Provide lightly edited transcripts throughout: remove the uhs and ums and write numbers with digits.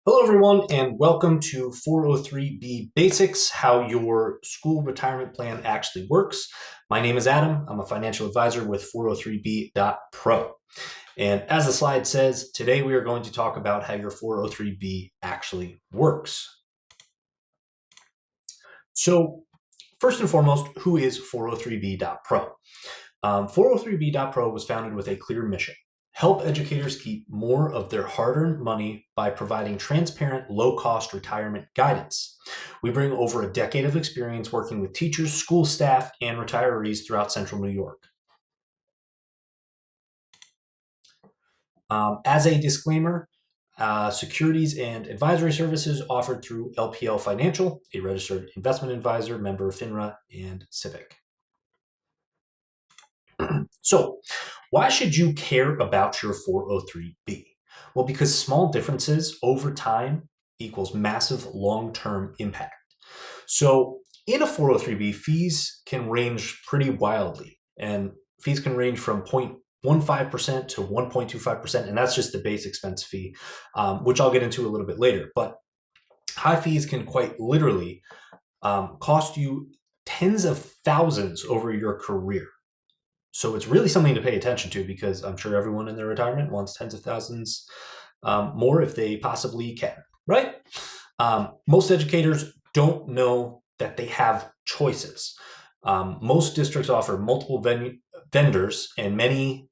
Hello, everyone, and welcome to 403B Basics, how your school retirement plan actually works. My name is Adam. I'm a financial advisor with 403B.pro. And as the slide says, today we are going to talk about how your 403B actually works. So, first and foremost, who is 403B.pro? 403B.pro was founded with a clear mission: help educators keep more of their hard-earned money by providing transparent, low-cost retirement guidance. We bring over a decade of experience working with teachers, school staff, and retirees throughout Central New York. As a disclaimer, securities and advisory services offered through LPL Financial, a registered investment advisor, member of FINRA and SIPC. So, why should you care about your 403B? Well, because small differences over time equals massive long-term impact. So, in a 403B, fees can range pretty wildly, and fees can range from 0.15% to 1.25%, and that's just the base expense fee, which I'll get into a little bit later. But high fees can quite literally cost you tens of thousands over your career. So it's really something to pay attention to, because I'm sure everyone in their retirement wants tens of thousands more if they possibly can, right? Most educators don't know that they have choices. Most districts offer multiple vendors, and many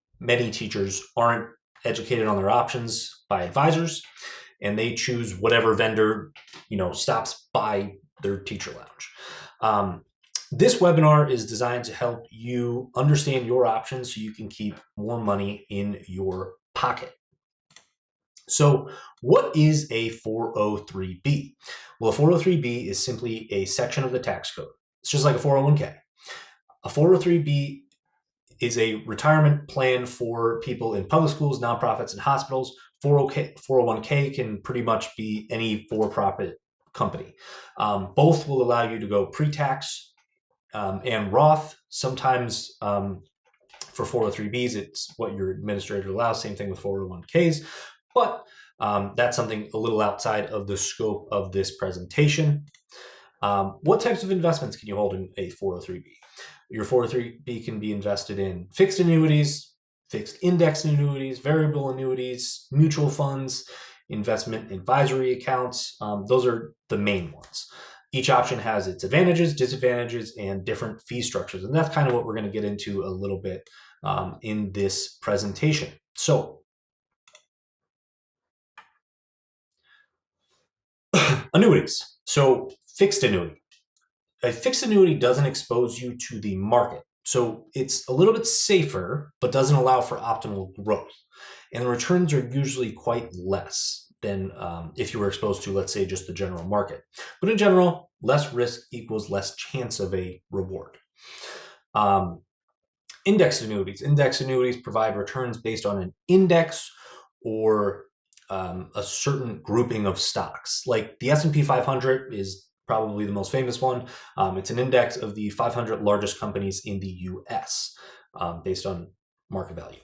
teachers aren't educated on their options by advisors, and they choose whatever vendor stops by their teacher lounge. This webinar is designed to help you understand your options so you can keep more money in your pocket. So, what is a 403B? Well, a 403B is simply a section of the tax code. It's just like a 401k. A 403B is a retirement plan for people in public schools, nonprofits, and hospitals. 401k can pretty much be any for-profit company. Both will allow you to go pre-tax and Roth. Sometimes for 403Bs, it's what your administrator allows. Same thing with 401Ks. But that's something a little outside of the scope of this presentation. What types of investments can you hold in a 403B? Your 403B can be invested in fixed annuities, fixed index annuities, variable annuities, mutual funds, investment advisory accounts. Those are the main ones. Each option has its advantages, disadvantages, and different fee structures. And that's kind of what we're going to get into a little bit in this presentation. So, annuities. So, fixed annuity. A fixed annuity doesn't expose you to the market. So, it's a little bit safer, but doesn't allow for optimal growth. And the returns are usually quite less than if you were exposed to, let's say, just the general market. But in general, less risk equals less chance of a reward. Index annuities. Index annuities provide returns based on an index or a certain grouping of stocks. Like the S&P 500 is probably the most famous one. It's an index of the 500 largest companies in the US based on market value.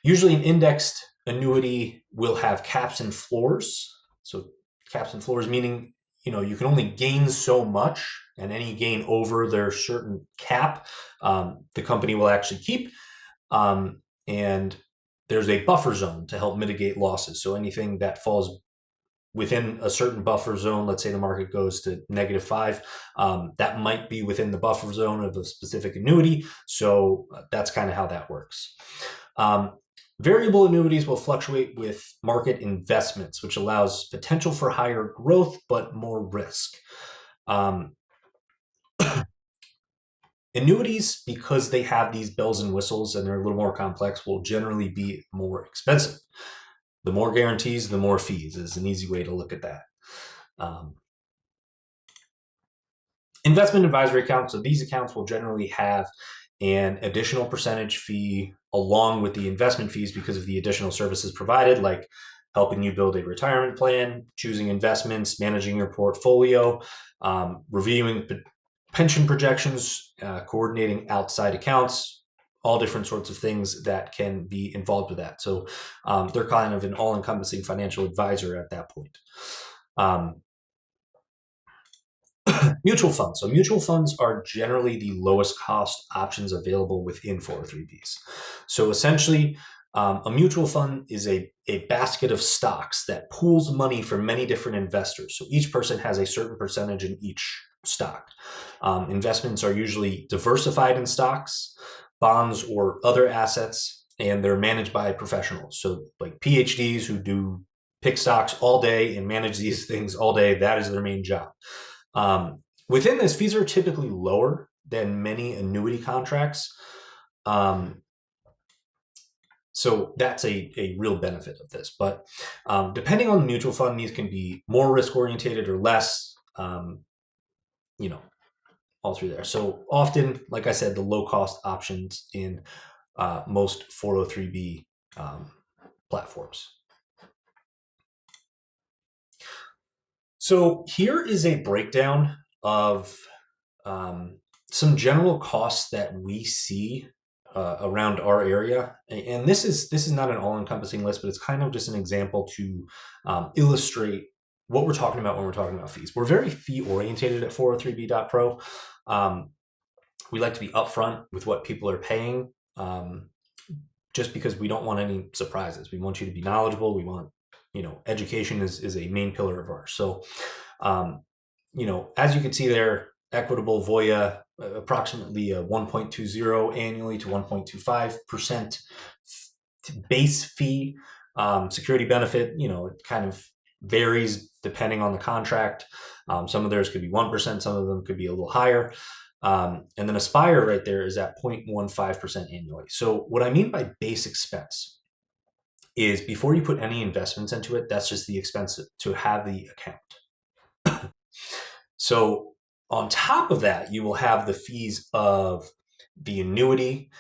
Usually an indexed annuity will have caps and floors. So caps and floors meaning, you can only gain so much, and any gain over their certain cap, the company will actually keep. And there's a buffer zone to help mitigate losses. So anything that falls within a certain buffer zone, let's say the market goes to -5, that might be within the buffer zone of a specific annuity. So that's kind of how that works. Variable annuities will fluctuate with market investments, which allows potential for higher growth, but more risk. Annuities, because they have these bells and whistles and they're a little more complex, will generally be more expensive. The more guarantees, the more fees is an easy way to look at that. Investment advisory accounts. So these accounts will generally have an additional percentage fee along with the investment fees because of the additional services provided, like helping you build a retirement plan, choosing investments, managing your portfolio, reviewing pension projections, coordinating outside accounts, all different sorts of things that can be involved with that. So they're kind of an all-encompassing financial advisor at that point. Um, Mutual funds. So mutual funds are generally the lowest cost options available within 403bs. So essentially, a mutual fund is a basket of stocks that pools money from many different investors. So each person has a certain percentage in each stock. Investments are usually diversified in stocks, bonds, or other assets, and they're managed by professionals. So like PhDs who do pick stocks all day and manage these things all day. That is their main job. Within this, fees are typically lower than many annuity contracts. So that's a real benefit of this. But depending on the mutual fund, these can be more risk orientated or less, you know, all through there. So often, like I said, the low cost options in most 403b platforms. So here is a breakdown of some general costs that we see around our area, and this is not an all-encompassing list, but it's kind of just an example to illustrate what we're talking about when we're talking about fees. We're very fee orientated at 403b.pro. We like to be upfront with what people are paying, just because we don't want any surprises. We want you to be knowledgeable. We want, education is a main pillar of ours. So, as you can see there, equitable Voya, approximately 1.20 annually to 1.25% base fee. Security benefit, it kind of varies depending on the contract. Some of theirs could be 1%, some of them could be a little higher. And then Aspire right there is at 0.15% annually. So what I mean by base expense is before you put any investments into it, that's just the expense to have the account. So on top of that, you will have the fees of the annuity.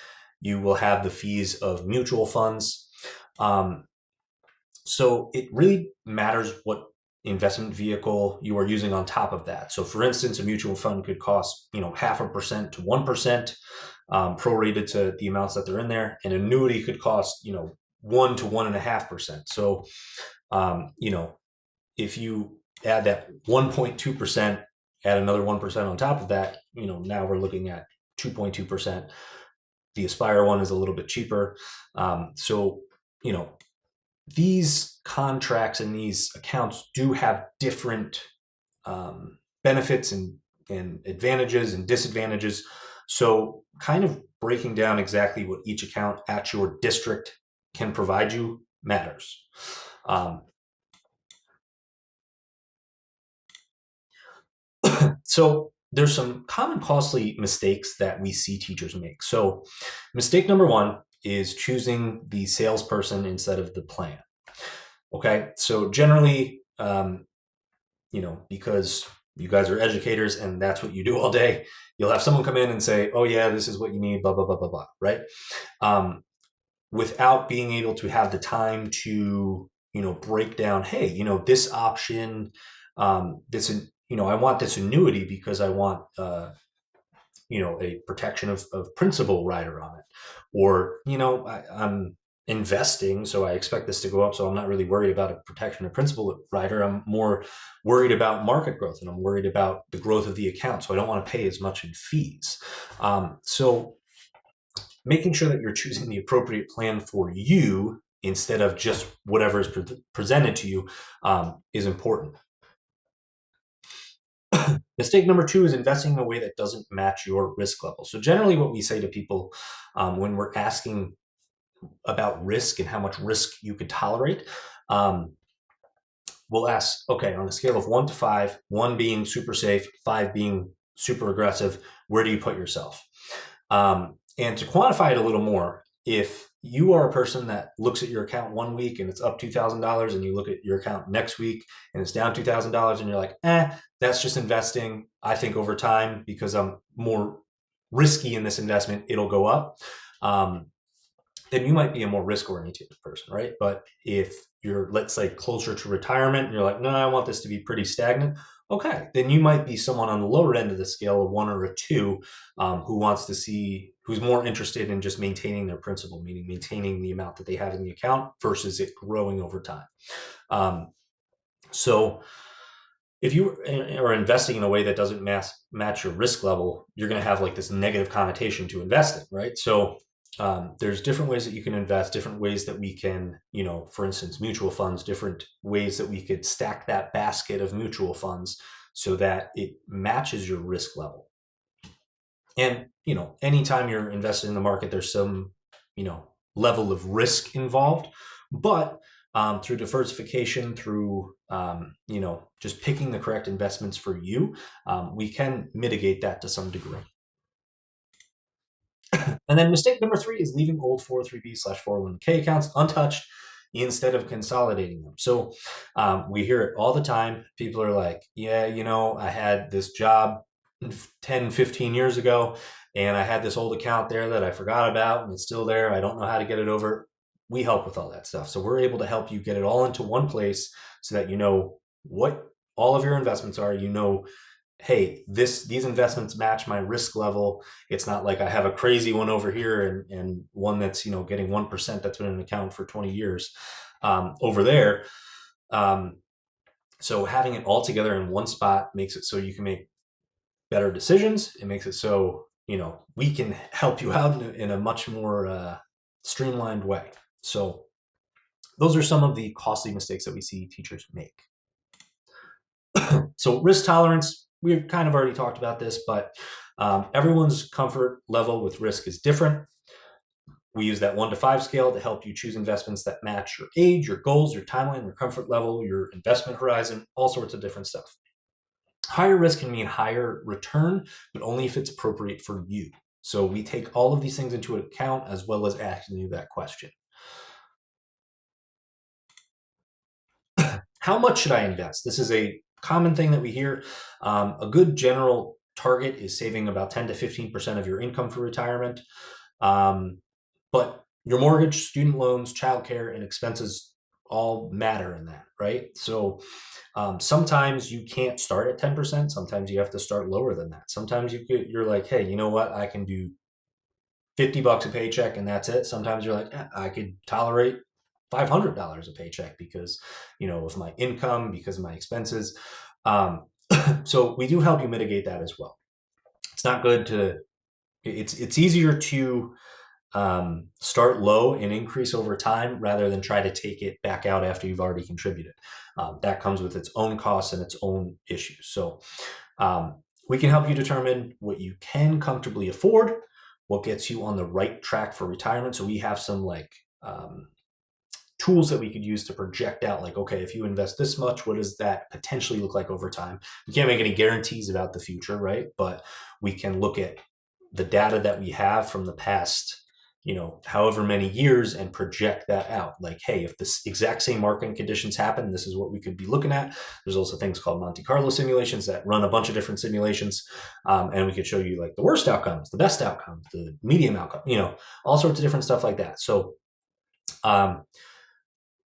You will have the fees of mutual funds. So it really matters what investment vehicle you are using on top of that. So for instance, a mutual fund could cost, 0.5% to 1%, prorated to the amounts that they're in there. An annuity could cost, 1 to 1.5%. So, if you add that 1.2%, add another 1% on top of that, now we're looking at 2.2%. The Aspire one is a little bit cheaper. So, these contracts and these accounts do have different benefits and advantages and disadvantages. So kind of breaking down exactly what each account at your district can provide you matters. So there's some common costly mistakes that we see teachers make. So mistake number one is choosing the salesperson instead of the plan. Okay, so generally, because you guys are educators and that's what you do all day, you'll have someone come in and say, "Oh yeah, this is what you need," blah blah blah blah blah, right? Without being able to have the time to break down, hey, this option, I want this annuity because I want a protection of principal rider on it, or I'm investing, so I expect this to go up, so I'm not really worried about a protection of principal rider. I'm more worried about market growth, and I'm worried about the growth of the account, so I don't want to pay as much in fees. So making sure that you're choosing the appropriate plan for you instead of just whatever is presented to you is important. Mistake number two is investing in a way that doesn't match your risk level. So generally what we say to people when we're asking about risk and how much risk you could tolerate, we'll ask, okay, on a scale of 1 to 5, 1 being super safe, 5 being super aggressive, where do you put yourself? And to quantify it a little more, if you are a person that looks at your account one week and it's up $2,000, and you look at your account next week and it's down $2,000, and you're like, that's just investing. I think over time, because I'm more risky in this investment, it'll go up. Then you might be a more risk-oriented person, right? But if you're, let's say, closer to retirement, and you're like, no, I want this to be pretty stagnant. Okay, then you might be someone on the lower end of the scale, of 1 or a 2, who who's more interested in just maintaining their principal, meaning maintaining the amount that they have in the account versus it growing over time. So if you are investing in a way that doesn't match your risk level, you're going to have like this negative connotation to investing, right? So there's different ways that you can invest, different ways that we can, for instance, mutual funds, different ways that we could stack that basket of mutual funds so that it matches your risk level. And, anytime you're invested in the market, there's some, level of risk involved. But through diversification, through, just picking the correct investments for you, we can mitigate that to some degree. And then mistake number 3 is leaving old 403b/401k accounts untouched instead of consolidating them. So we hear it all the time. People are like, yeah, I had this job 10, 15 years ago, and I had this old account there that I forgot about, and it's still there. I don't know how to get it over. We help with all that stuff. So we're able to help you get it all into one place so that you know what all of your investments are. Hey, these investments match my risk level. It's not like I have a crazy one over here and one that's getting 1% that's been in an account for 20 years over there. So having it all together in one spot makes it so you can make better decisions. It makes it so we can help you out in a much more streamlined way. So those are some of the costly mistakes that we see teachers make. So risk tolerance, we've kind of already talked about this, but everyone's comfort level with risk is different. We use that 1 to 5 scale to help you choose investments that match your age, your goals, your timeline, your comfort level, your investment horizon, all sorts of different stuff. Higher risk can mean higher return, but only if it's appropriate for you. So we take all of these things into account as well as asking you that question. How much should I invest? This is a common thing that we hear. A good general target is saving about 10 to 15% of your income for retirement. But your mortgage, student loans, childcare, and expenses all matter in that, right? So sometimes you can't start at 10%. Sometimes you have to start lower than that. Sometimes you're like, hey, you know what? I can do $50 a paycheck and that's it. Sometimes you're like, I could tolerate $500 a paycheck because, of my income, because of my expenses. So we do help you mitigate that as well. It's not good to, it's easier to start low and increase over time rather than try to take it back out after you've already contributed. That comes with its own costs and its own issues. So we can help you determine what you can comfortably afford, what gets you on the right track for retirement. So we have some tools that we could use to project out, like, okay, if you invest this much, what does that potentially look like over time? We can't make any guarantees about the future, right? But we can look at the data that we have from the past, however many years and project that out. Like, hey, if this exact same market conditions happen, this is what we could be looking at. There's also things called Monte Carlo simulations that run a bunch of different simulations. And we could show you like the worst outcomes, the best outcomes, the medium outcome, all sorts of different stuff like that. So,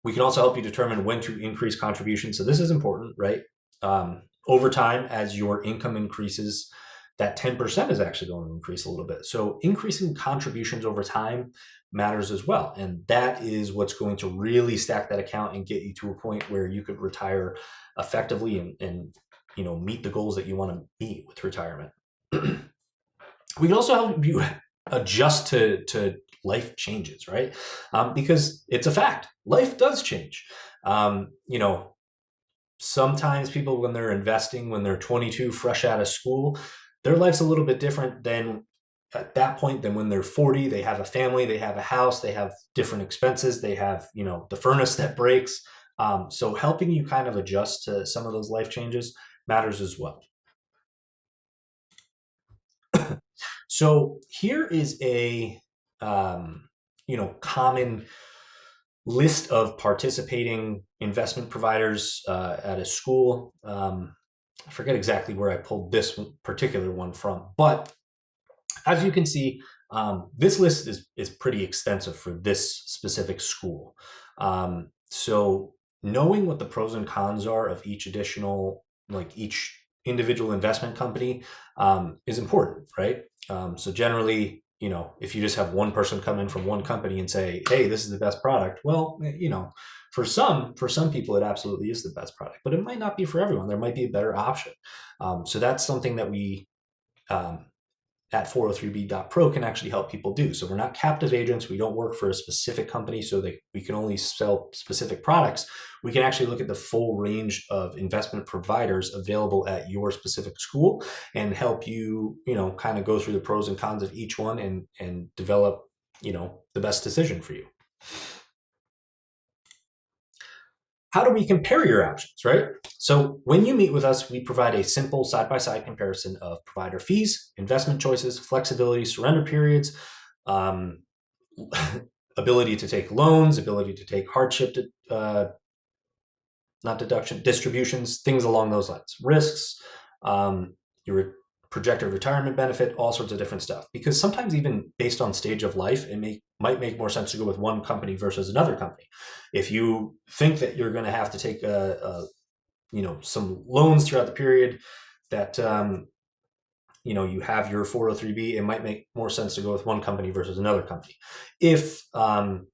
we can also help you determine when to increase contributions. So this is important, right? Over time, as your income increases, that 10% is actually going to increase a little bit. So increasing contributions over time matters as well. And that is what's going to really stack that account and get you to a point where you could retire effectively and meet the goals that you want to meet with retirement. We can also help you adjust to life changes, right? Because it's a fact. Life does change. Sometimes people, when they're investing, when they're 22, fresh out of school, their life's a little bit different than at that point than when they're 40. They have a family, they have a house, they have different expenses, they have, the furnace that breaks. So helping you kind of adjust to some of those life changes matters as well. So here is a common list of participating investment providers at a school. I forget exactly where I pulled this particular one from, but as you can see, this list is pretty extensive for this specific school. So knowing what the pros and cons are of each individual investment company is important, right? So generally, if you just have one person come in from one company and say, hey, this is the best product, well, for some people, it absolutely is the best product, but it might not be for everyone. There might be a better option. So that's something that we um, at 403b.pro can actually help people do. So we're not captive agents. We don't work for a specific company so that we can only sell specific products. We can actually look at the full range of investment providers available at your specific school and help you, kind of go through the pros and cons of each one and develop, the best decision for you. How do we compare your options, right? So when you meet with us, we provide a simple side-by-side comparison of provider fees, investment choices, flexibility, surrender periods, um, ability to take loans, ability to take hardship, not deduction, distributions, things along those lines, risks, your projected retirement benefit, all sorts of different stuff. Because sometimes even based on stage of life, might make more sense to go with one company versus another company. If you think that you're going to have to take some loans throughout the period that you have your 403b, it might make more sense to go with one company versus another company. If and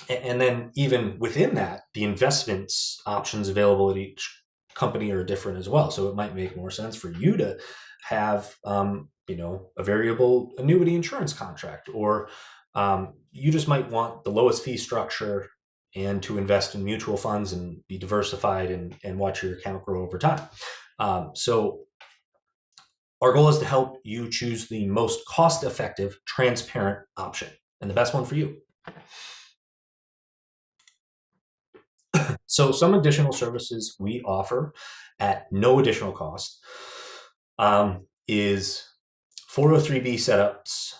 then even within that, the investments options available at each company are different as well. So it might make more sense for you to have a variable annuity insurance contract, or you just might want the lowest fee structure and to invest in mutual funds and be diversified and watch your account grow over time. So our goal is to help you choose the most cost-effective, transparent option and the best one for you. So some additional services we offer at no additional cost is 403b setups,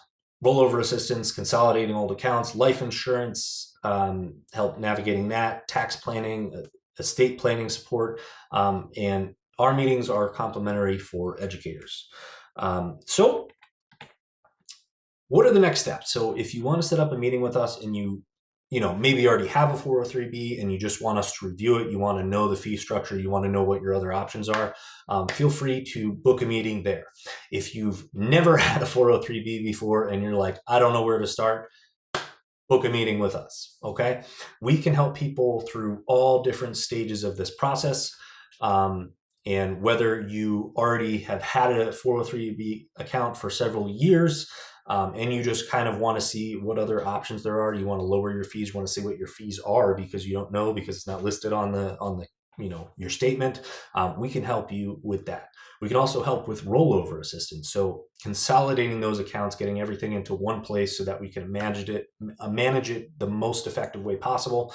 rollover assistance, consolidating old accounts, life insurance, help navigating that, tax planning, estate planning support, and our meetings are complimentary for educators. So what are the next steps? So if you want to set up a meeting with us and you maybe already have a 403b and you just want us to review it, you want to know the fee structure, you want to know what your other options are, feel free to book a meeting there. If you've never had a 403b before and you're like, I don't know where to start, book a meeting with us, okay? We can help people through all different stages of this process. And whether you already have had a 403b account for several years, and you just kind of want to see what other options there are, you want to lower your fees, you want to see what your fees are because you don't know, because it's not listed on the your statement, we can help you with that. We can also help with rollover assistance, so consolidating those accounts, getting everything into one place so that we can manage it the most effective way possible.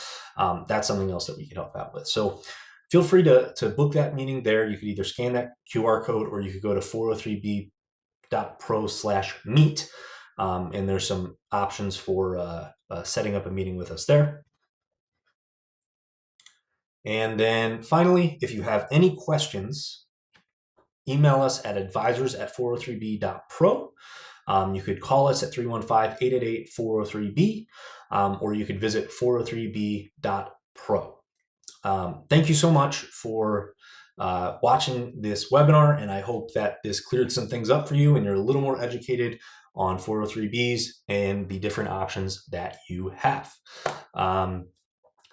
That's something else that we can help out with. So feel free to book that meeting there. You could either scan that QR code or you could go to 403b.pro/meet, and there's some options for setting up a meeting with us there. And then finally, if you have any questions, email us at advisors@403b.pro. You could call us at 315-888-403b, or you could visit 403b.pro. Thank you so much for watching this webinar, and I hope that this cleared some things up for you and you're a little more educated on 403bs and the different options that you have.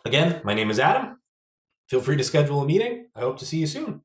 Again, my name is Adam. Feel free to schedule a meeting. I hope to see you soon.